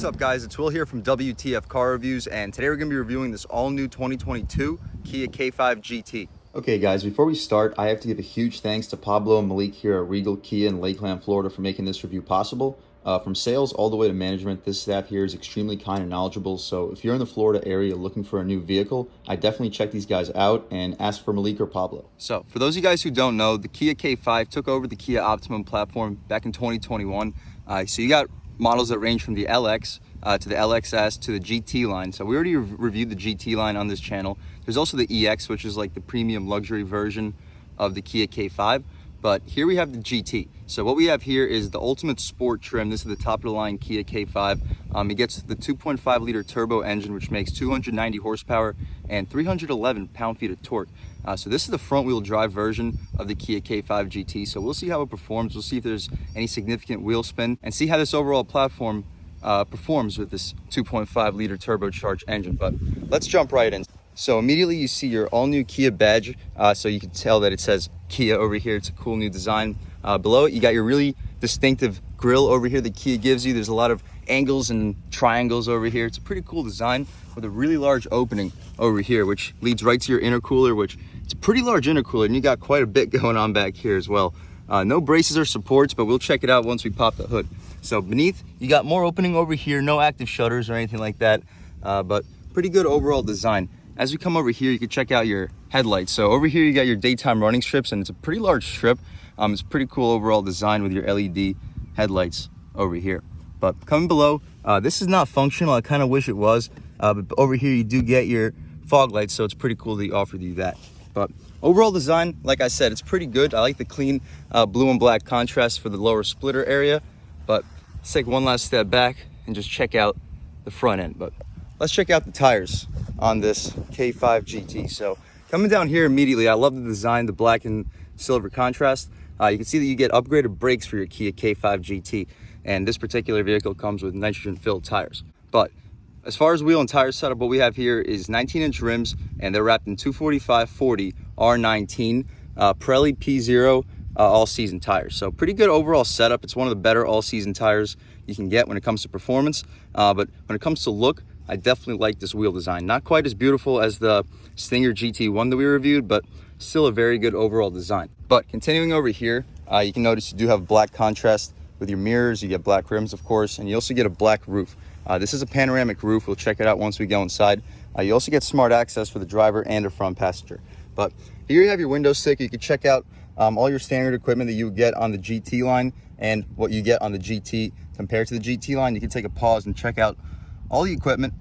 up, guys? It's Will here from W.T.F Car Reviews, and today we're going to be reviewing this all-new 2022 Kia K5 GT. Okay, guys, before we start, I have to give a huge thanks to Pablo and Malik here at Regal Kia in Lakeland, Florida for making this review possible. From sales all the way to management, this staff here is extremely kind and knowledgeable, so if you're in the Florida area looking for a new vehicle, I definitely check these guys out and ask for Malik or Pablo. So, for those of you guys who don't know, the Kia K5 took over the Kia Optimum platform back in 2021. So you got models that range from the LX to the LXS to the GT line. So we already reviewed the GT line on this channel. There's also the EX, which is like the premium luxury version of the Kia K5. But here we have the GT. So what we have here is the ultimate sport trim. This is the top of the line Kia K5. It gets the 2.5 liter turbo engine, which makes 290 horsepower and 311 pound-feet of torque. So this is the front wheel drive version of the Kia K5 GT. So we'll see how it performs. We'll see if there's any significant wheel spin and see how this overall platform performs with this 2.5 liter turbocharged engine. But let's jump right in. So immediately you see your all new Kia badge. So you can tell that it says Kia over here. It's a cool new design. Below it, you got your really distinctive grille over here that Kia gives you. There's a lot of angles and triangles over here. It's a pretty cool design with a really large opening over here, which leads right to your intercooler, which it's a pretty large intercooler, and you got quite a bit going on back here as well. No braces or supports, but we'll check it out once we pop the hood. So beneath, you got more opening over here, no active shutters or anything like that, but pretty good overall design. As we come over here, you can check out your headlights. So over here, you got your daytime running strips, and it's a pretty large strip. It's pretty cool overall design with your LED headlights over here. But coming below, this is not functional. I kind of wish it was. But over here, you do get your fog lights, so it's pretty cool that they offered you that. But overall design, like I said, it's pretty good. I like the clean blue and black contrast for the lower splitter area. But let's take one last step back and just check out the front end. But let's check out the tires on this K5 GT. So coming down here immediately, I love the design, the black and silver contrast. You can see that you get upgraded brakes for your Kia K5 GT, and this particular vehicle comes with nitrogen filled tires. But as far as wheel and tire setup, what we have here is 19-inch rims, and they're wrapped in 245/40 R19 Pirelli P0 all-season tires. So pretty good overall setup. It's one of the better all-season tires you can get when it comes to performance, but when it comes to look, I definitely like this wheel design. Not quite as beautiful as the Stinger GT1 that we reviewed, but still a very good overall design. But continuing over here, you can notice you do have black contrast with your mirrors. You get black rims, of course, and you also get a black roof. This is a panoramic roof. We'll check it out once we go inside. You also get smart access for the driver and the front passenger. But here you have your window stick. You can check out all your standard equipment that you would get on the GT line and what you get on the GT compared to the GT line. You can take a pause and check out all the equipment.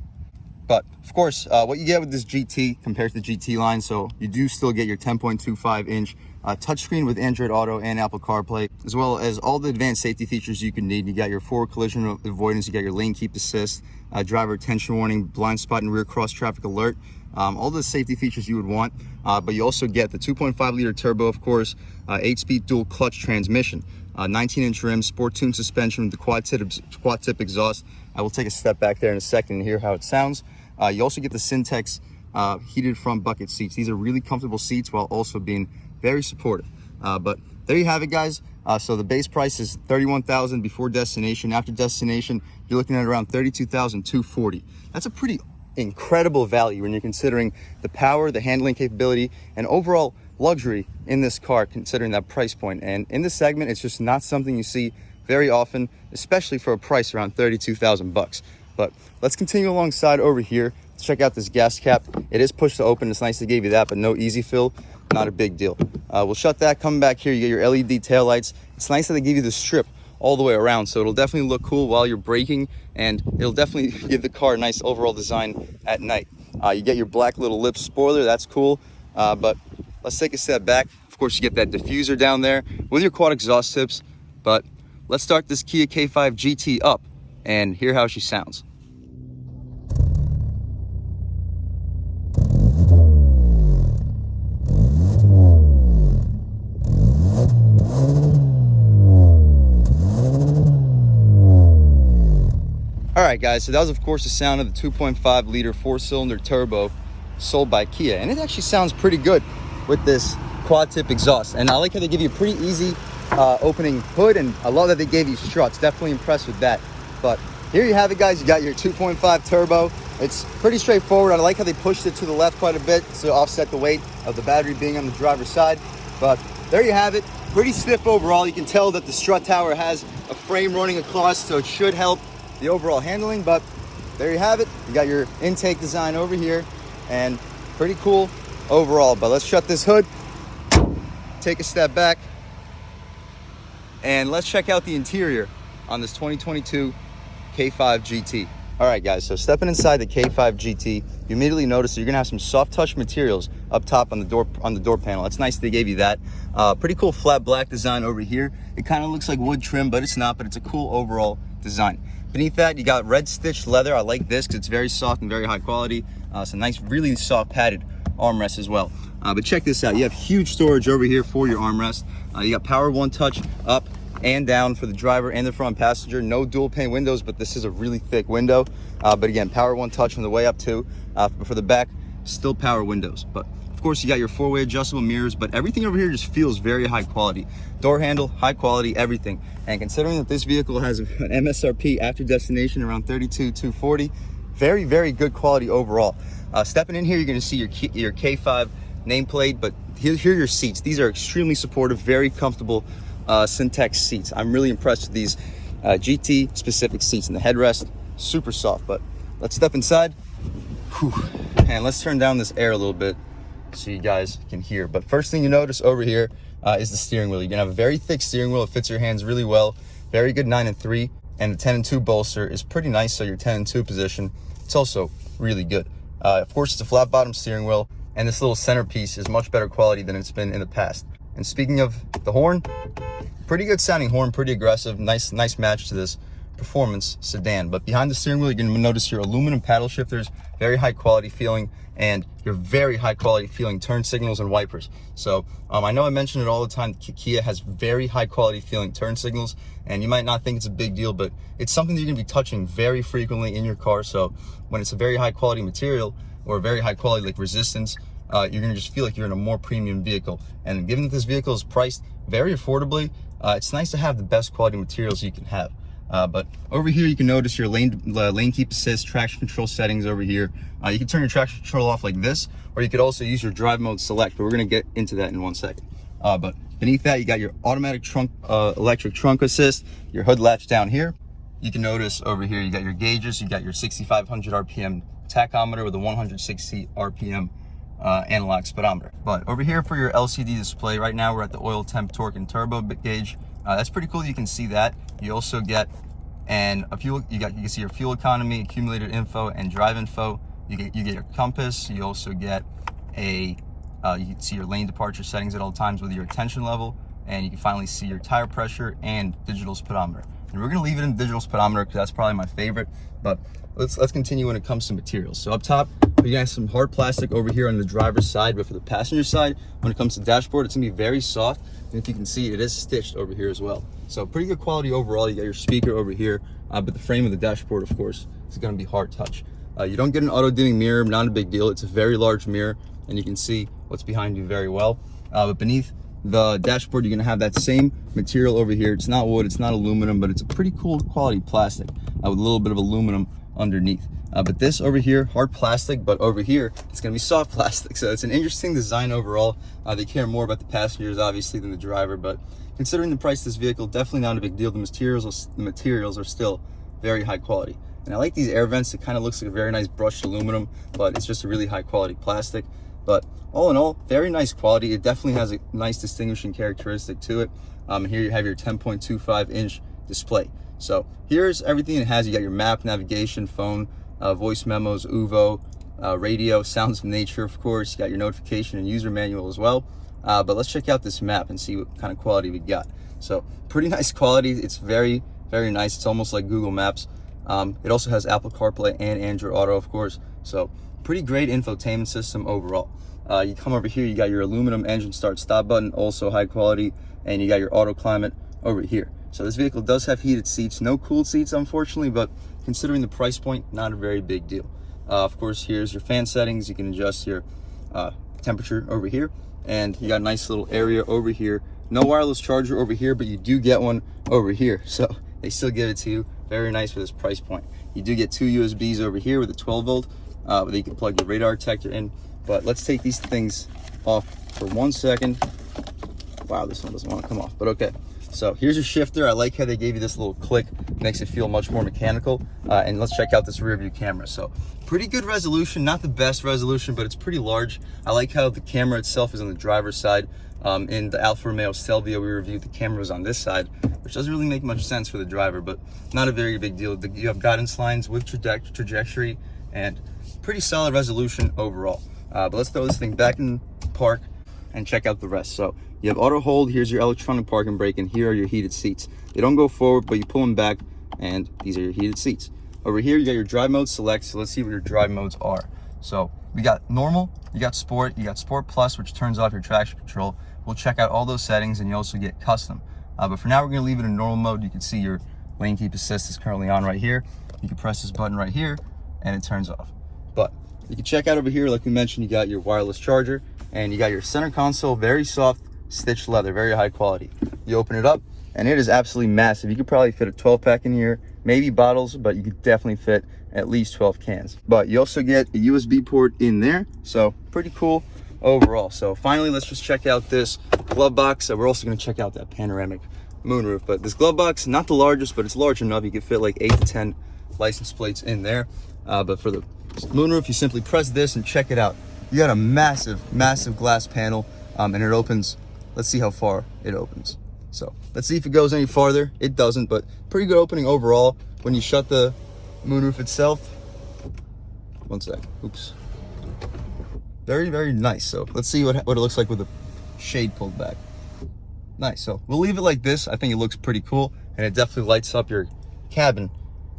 But of course, what you get with this GT compared to the GT line, so you do still get your 10.25 inch touchscreen with Android Auto and Apple CarPlay, as well as all the advanced safety features you can need. You got your forward collision avoidance, you got your lane keep assist, driver attention warning, blind spot and rear cross traffic alert, all the safety features you would want. But you also get the 2.5 liter turbo, of course, 8-speed dual clutch transmission, 19-inch rims, sport tuned suspension with the quad tip exhaust. I will take a step back there in a second and hear how it sounds. You also get the Syntex heated front bucket seats. These are really comfortable seats while also being very supportive. But there you have it, guys. So the base price is $31,000 before destination. After destination, you're looking at around $32,240. That's a pretty incredible value when you're considering the power, the handling capability, and overall luxury in this car, considering that price point. And in this segment, it's just not something you see very often, especially for a price around $32,000. But let's continue alongside over here. Let's check out this gas cap. It is push to open. It's nice they gave you that, but no easy fill. Not a big deal. We'll shut that. Coming back here, you get your LED taillights. It's nice that they give you the strip all the way around, so it'll definitely look cool while you're braking, and it'll definitely give the car a nice overall design at night. You get your black little lip spoiler. That's cool. But let's take a step back. Of course, you get that diffuser down there with your quad exhaust tips. But let's start this Kia K5 GT up and hear how she sounds. Alright guys, so that was of course the sound of the 2.5 liter 4-cylinder turbo sold by Kia, and it actually sounds pretty good with this quad tip exhaust. And I like how they give you a pretty easy opening hood, and I love that they gave you struts. Definitely impressed with that. But here you have it, guys. You got your 2.5 turbo. It's pretty straightforward. I like how they pushed it to the left quite a bit to offset the weight of the battery being on the driver's side. But there you have it. Pretty stiff overall. You can tell that the strut tower has a frame running across, so it should help the overall handling. But there you have it. You got your intake design over here, and pretty cool overall. But let's shut this hood, take a step back, and let's check out the interior on this 2022 K5 GT. All right, guys, so stepping inside the K5 GT, you immediately notice that you're gonna have some soft touch materials up top on the door panel. It's nice they gave you that. Pretty cool flat black design over here. It kind of looks like wood trim, but it's not, but it's a cool overall design. Beneath that, you got red stitched leather. I like this because it's very soft and very high quality. Some nice, really soft padded armrests as well. But check this out. You have huge storage over here for your armrest. You got power one touch up and down for the driver and the front passenger. No dual pane windows, but this is a really thick window. But again, power one touch on the way up too. For the back, still power windows. But of course, you got your four-way adjustable mirrors, but everything over here just feels very high quality. Door handle, high quality, everything. And considering that this vehicle has an MSRP after destination around $32,240, very, very good quality overall. Stepping in here, you're gonna see your K5 nameplate, but here are your seats. These are extremely supportive, very comfortable Syntex seats. I'm really impressed with these GT specific seats, and the headrest super soft. But let's step inside. Whew. And let's turn down this air a little bit so you guys can hear. But first thing you notice over here is the steering wheel. You're gonna have a very thick steering wheel. It fits your hands really well. Very good 9-3, and the 10-2 bolster is pretty nice, so your 10-2 position, it's also really good. Of course, it's a flat bottom steering wheel, and this little centerpiece is much better quality than it's been in the past. And speaking of the horn, pretty good sounding horn, pretty aggressive, nice match to this performance sedan. But behind the steering wheel, you're gonna notice your aluminum paddle shifters, very high quality feeling, and your very high quality feeling turn signals and wipers. So I know I mention it all the time, Kia has very high quality feeling turn signals, and you might not think it's a big deal, but it's something that you're gonna be touching very frequently in your car. So when it's a very high quality material or a very high quality like resistance, you're gonna just feel like you're in a more premium vehicle. And given that this vehicle is priced very affordably, it's nice to have the best quality materials you can have. But over here, you can notice your lane keep assist, traction control settings over here. You can turn your traction control off like this, or you could also use your drive mode select, but we're gonna get into that in 1 second. But beneath that, you got your automatic trunk, electric trunk assist, your hood latch down here. You can notice over here, you got your gauges, you got your 6,500 RPM tachometer with a 160 RPM analog speedometer. But over here for your LCD display, right now we're at the oil temp, torque, and turbo gauge. That's pretty cool. You can see that. You also get a fuel. You can see your fuel economy, accumulator info, and drive info. You get your compass. You also get you can see your lane departure settings at all times with your attention level, and you can finally see your tire pressure and digital speedometer. And we're gonna leave it in digital speedometer because that's probably my favorite. But let's continue when it comes to materials. So up top, you got some hard plastic over here on the driver's side, but for the passenger side, when it comes to dashboard, it's gonna be very soft. And if you can see, it is stitched over here as well. So pretty good quality overall. You got your speaker over here, but the frame of the dashboard, of course, is gonna be hard touch. You don't get an auto dimming mirror, not a big deal. It's a very large mirror, and you can see what's behind you very well. But beneath the dashboard, you're gonna have that same material over here. It's not wood, it's not aluminum, but it's a pretty cool quality plastic with a little bit of aluminum underneath. But this over here, hard plastic, but over here, it's gonna be soft plastic. So it's an interesting design overall. They care more about the passengers, obviously, than the driver, but considering the price of this vehicle, definitely not a big deal. The materials are still very high quality. And I like these air vents. It kind of looks like a very nice brushed aluminum, but it's just a really high quality plastic. But all in all, very nice quality. It definitely has a nice distinguishing characteristic to it. And here you have your 10.25 inch display. So here's everything it has. You got your map, navigation, phone, voice memos, UVO, radio, sounds of nature, of course. You got your notification and user manual as well. But let's check out this map and see what kind of quality we got. So pretty nice quality. It's very, very nice. It's almost like Google Maps. It also has Apple CarPlay and Android Auto, of course. So pretty great infotainment system overall. You come over here, you got your aluminum engine start stop button, also high quality, and you got your auto climate over here. So this vehicle does have heated seats, no cooled seats, unfortunately, but considering the price point, not a very big deal. Of course, here's your fan settings. You can adjust your temperature over here, and you got a nice little area over here. No wireless charger over here, but you do get one over here. So they still give it to you very nice for this price point. You do get 2 USBs over here with a 12 volt, that you can plug your radar detector in. But let's take these things off for 1 second. Wow, this one doesn't want to come off, but okay. So here's your shifter. I like how they gave you this little click, makes it feel much more mechanical. And let's check out this rear view camera. So pretty good resolution, not the best resolution, but it's pretty large. I like how the camera itself is on the driver's side. In the Alfa Romeo Stelvio we reviewed, the camera was on this side, which doesn't really make much sense for the driver, but not a very big deal. You have guidance lines with trajectory and pretty solid resolution overall. But let's throw this thing back in park and check out the rest. So you have auto hold, here's your electronic parking brake, and here are your heated seats. They don't go forward, but you pull them back, and these are your heated seats. Over here, you got your drive mode select, so let's see what your drive modes are. So we got normal, you got sport plus, which turns off your traction control. We'll check out all those settings, and you also get custom. But for now, we're gonna leave it in normal mode. You can see your lane keep assist is currently on right here. You can press this button right here, and it turns off. But you can check out over here, like we mentioned, you got your wireless charger, and you got your center console, very soft stitched leather, very high quality. You open it up, and it is absolutely massive. You could probably fit a 12-pack in here, maybe bottles, but you could definitely fit at least 12 cans. But you also get a USB port in there, so pretty cool overall. So finally, let's just check out this glove box. We're also going to check out that panoramic moonroof, but this glove box, not the largest, but it's large enough. You can fit like 8 to 10 license plates in there. But for the moonroof, you simply press this and check it out. You got a massive glass panel, and it opens. Let's see how far it opens. So let's see if it goes any farther. It doesn't, but pretty good opening overall. When you shut the moonroof itself, 1 sec, oops. Very nice. So let's see what it looks like with the shade pulled back. Nice. So we'll leave it like this. I think it looks pretty cool, and it definitely lights up your cabin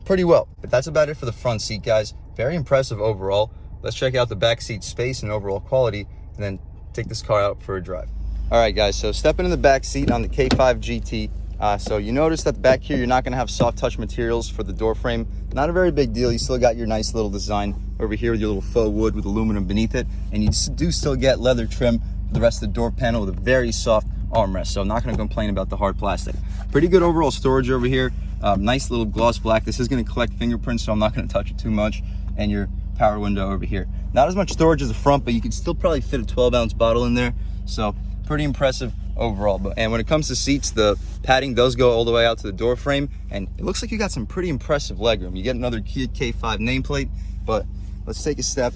pretty well. But that's about it for the front seat, guys. Very impressive overall. Let's check out the back seat space and overall quality, and then take this car out for a drive. All right, guys, so stepping in the back seat on the K5 GT. So you notice that back here, you're not gonna have soft touch materials for the door frame. Not a very big deal. You still got your nice little design over here with your little faux wood with aluminum beneath it. And you do still get leather trim for the rest of the door panel with a very soft armrest. So I'm not gonna complain about the hard plastic. Pretty good overall storage over here. Nice little gloss black. This is gonna collect fingerprints, so I'm not gonna touch it too much. And your power window over here. Not as much storage as the front, but you can still probably fit a 12-ounce bottle in there. So pretty impressive overall. And when it comes to seats, the padding does go all the way out to the door frame, and it looks like you got some pretty impressive legroom. You get another Kia K5 nameplate, but let's take a step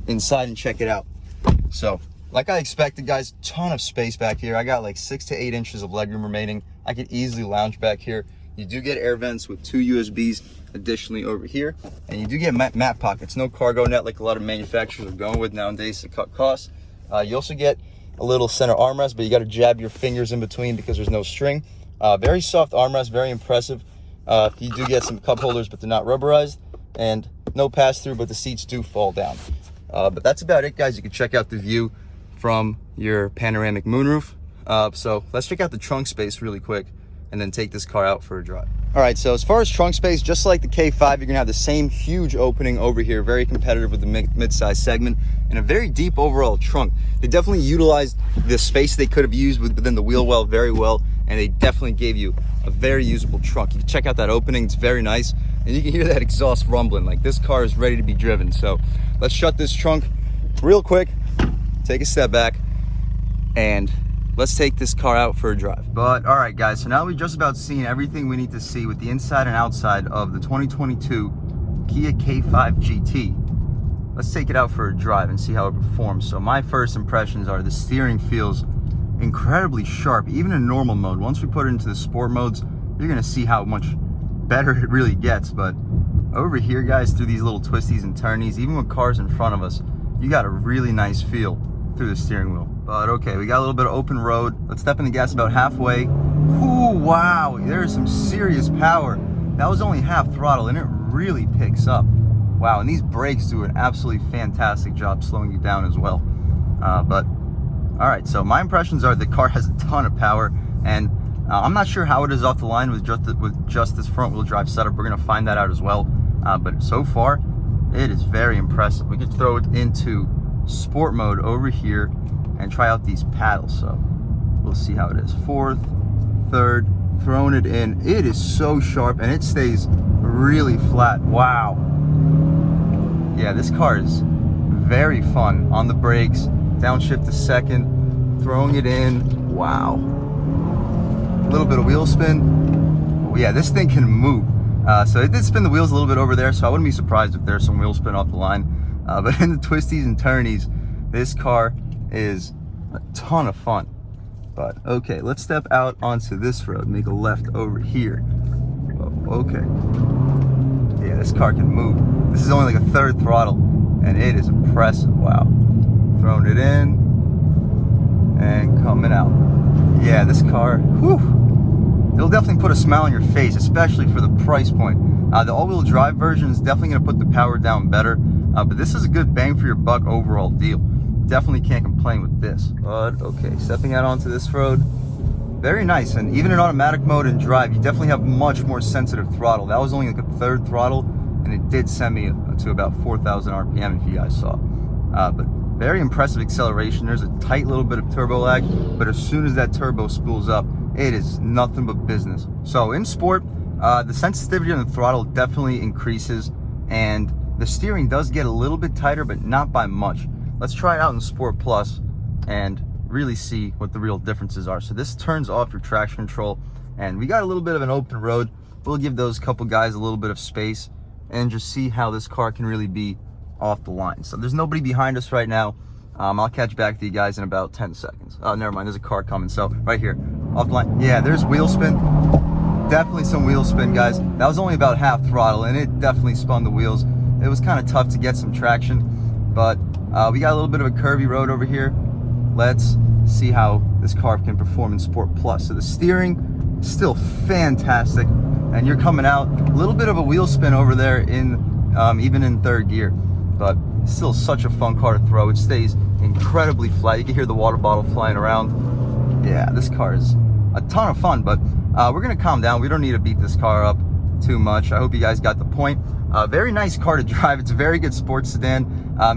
inside and check it out. So like I expected, guys, ton of space back here. I got like 6 to 8 inches of legroom remaining. I could easily lounge back here. You do get air vents with 2 USBs additionally over here, and you do get mat pockets. No cargo net like a lot of manufacturers are going with nowadays to cut costs. You also get a little center armrest, but you got to jab your fingers in between because there's no string. Very soft armrest, very impressive. You do get some cup holders, but they're not rubberized, and no pass through, but the seats do fall down. But that's about it, guys. You can check out the view from your panoramic moonroof. So let's check out the trunk space really quick, and then take this car out for a drive. All right, so as far as trunk space, just like the K5, you're gonna have the same huge opening over here, very competitive with the mid-size segment, and a very deep overall trunk. They definitely utilized the space they could have used within the wheel well very well, and they definitely gave you a very usable trunk. You can check out that opening, it's very nice, and you can hear that exhaust rumbling, like this car is ready to be driven. So let's shut this trunk real quick, take a step back, and let's take this car out for a drive. But all right, guys, so now we've just about seen everything we need to see with the inside and outside of the 2022 Kia K5 GT. Let's take it out for a drive and see how it performs. So my first impressions are the steering feels incredibly sharp, even in normal mode. Once we put it into the sport modes, you're gonna see how much better it really gets. But over here, guys, through these little twisties and turnies, even with cars in front of us, you got a really nice feel through the steering wheel. But okay, we got a little bit of open road. Let's step in the gas about halfway. Ooh, wow, there's some serious power. That was only half throttle, and it really picks up. Wow, and these brakes do an absolutely fantastic job slowing you down as well. But all right, so my impressions are the car has a ton of power, and I'm not sure how it is off the line with just this front wheel drive setup. We're gonna find that out as well. But so far, it is very impressive. We could throw it into sport mode over here and try out these paddles. So we'll see how it is. Fourth, third, throwing it in. It is so sharp and it stays really flat. Wow. Yeah, this car is very fun on the brakes. Downshift to second, throwing it in. Wow. A little bit of wheel spin. Oh, yeah, this thing can move. So it did spin the wheels a little bit over there, so I wouldn't be surprised if there's some wheel spin off the line. But in the twisties and turnies, this car is a ton of fun. But okay, let's step out onto this road, make a left over here. Oh, okay. Yeah, this car can move. This is only like a third throttle, and it is impressive. Wow. Throwing it in and coming out. Yeah, this car, whew, it'll definitely put a smile on your face, especially for the price point. The all-wheel drive version is definitely going to put the power down better, but this is a good bang for your buck overall deal. Definitely can't complain with this. But okay, stepping out onto this road, very nice. And even in automatic mode and drive, you definitely have much more sensitive throttle. That was only like a third throttle, and it did send me to about 4,000 RPM if you guys saw. But very impressive acceleration. There's a tight little bit of turbo lag, but as soon as that turbo spools up, it is nothing but business. So in sport, the sensitivity on the throttle definitely increases, and the steering does get a little bit tighter, but not by much. Let's try it out in Sport Plus and really see what the real differences are. So this turns off your traction control, and we got a little bit of an open road. We'll give those couple guys a little bit of space and just see how this car can really be off the line. So there's nobody behind us right now. I'll catch back to you guys in about 10 seconds. Oh, never mind, there's a car coming. So right here, off the line. Yeah, there's wheel spin. Definitely some wheel spin, guys. That was only about half throttle, and it definitely spun the wheels. It was kind of tough to get some traction, but we got a little bit of a curvy road over here. Let's see how this car can perform in Sport Plus. So the steering, still fantastic, and you're coming out. A little bit of a wheel spin over there in even in third gear, but still such a fun car to throw. It stays incredibly flat. You can hear the water bottle flying around. Yeah, this car is a ton of fun, but we're gonna calm down. We don't need to beat this car up too much. I hope you guys got the point. Very nice car to drive. It's a very good sports sedan.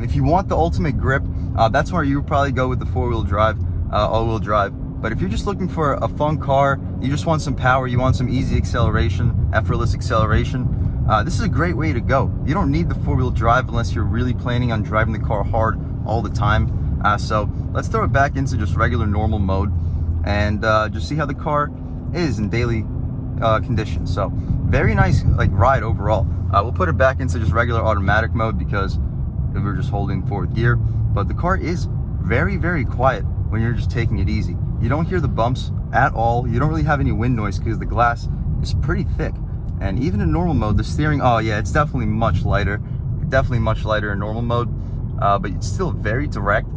If you want the ultimate grip, that's where you would probably go with the four-wheel drive, all-wheel drive. But if you're just looking for a fun car, you just want some power, you want some easy acceleration, effortless acceleration, this is a great way to go. You don't need the four-wheel drive unless you're really planning on driving the car hard all the time. So let's throw it back into just regular normal mode and just see how the car is in daily conditions. So very nice ride overall. We'll put it back into just regular automatic mode because we're just holding fourth gear, but the car is very, very quiet when you're just taking it easy. You don't hear the bumps at all. You don't really have any wind noise because the glass is pretty thick. And even in normal mode, the steering, oh yeah, it's definitely much lighter. Definitely much lighter in normal mode, but it's still very direct.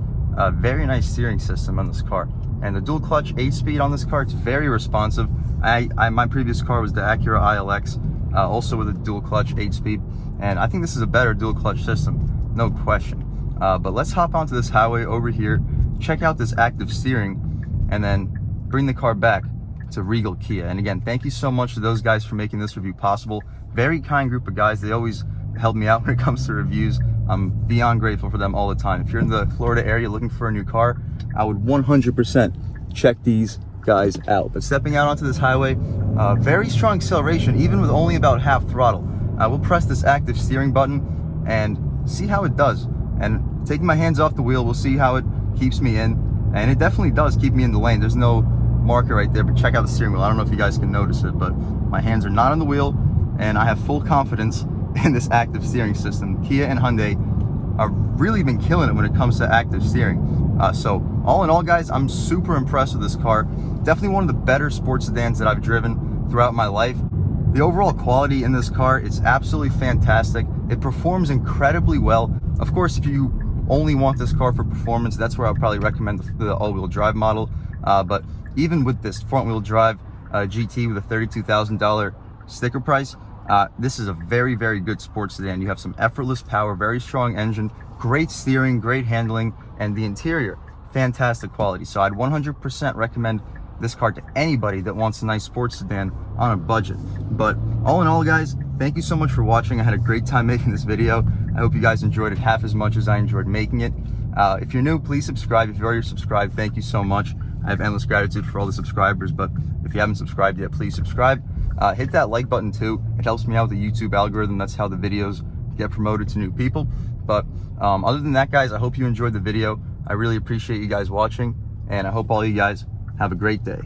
Very nice steering system on this car. And the dual clutch 8-speed on this car, it's very responsive. My previous car was the Acura ILX, also with a dual clutch 8-speed. And I think this is a better dual clutch system, no question. But let's hop onto this highway over here, check out this active steering, and then bring the car back to Regal Kia. And again, thank you so much to those guys for making this review possible. Very kind group of guys. They always help me out when it comes to reviews. I'm beyond grateful for them all the time. If you're in the Florida area looking for a new car, I would 100% check these guys out. But stepping out onto this highway, very strong acceleration, even with only about half throttle. We'll press this active steering button and see how it does. And taking my hands off the wheel, we'll see how it keeps me in. And it definitely does keep me in the lane. There's no marker right there, but check out the steering wheel. I don't know if you guys can notice it, but my hands are not on the wheel, and I have full confidence in this active steering system. Kia and Hyundai have really been killing it when it comes to active steering. So all in all, guys, I'm super impressed with this car. Definitely one of the better sports sedans that I've driven throughout my life. The overall quality in this car is absolutely fantastic. It performs incredibly well. Of course, if you only want this car for performance, that's where I'll probably recommend the all-wheel drive model. But even with this front-wheel drive GT with a $32,000 sticker price, this is a very, very good sports sedan. You have some effortless power, very strong engine, great steering, great handling, and the interior, fantastic quality. So I'd 100% recommend this car to anybody that wants a nice sports sedan on a budget. But all in all, guys, thank you so much for watching. I had a great time making this video. I hope you guys enjoyed it half as much as I enjoyed making it. If you're new, please subscribe. If you're already subscribed, thank you so much. I have endless gratitude for all the subscribers, but if you haven't subscribed yet, please subscribe. Hit that like button too. It helps me out with the YouTube algorithm. That's how the videos get promoted to new people. But other than that, guys, I hope you enjoyed the video. I really appreciate you guys watching, and I hope all you guys have a great day.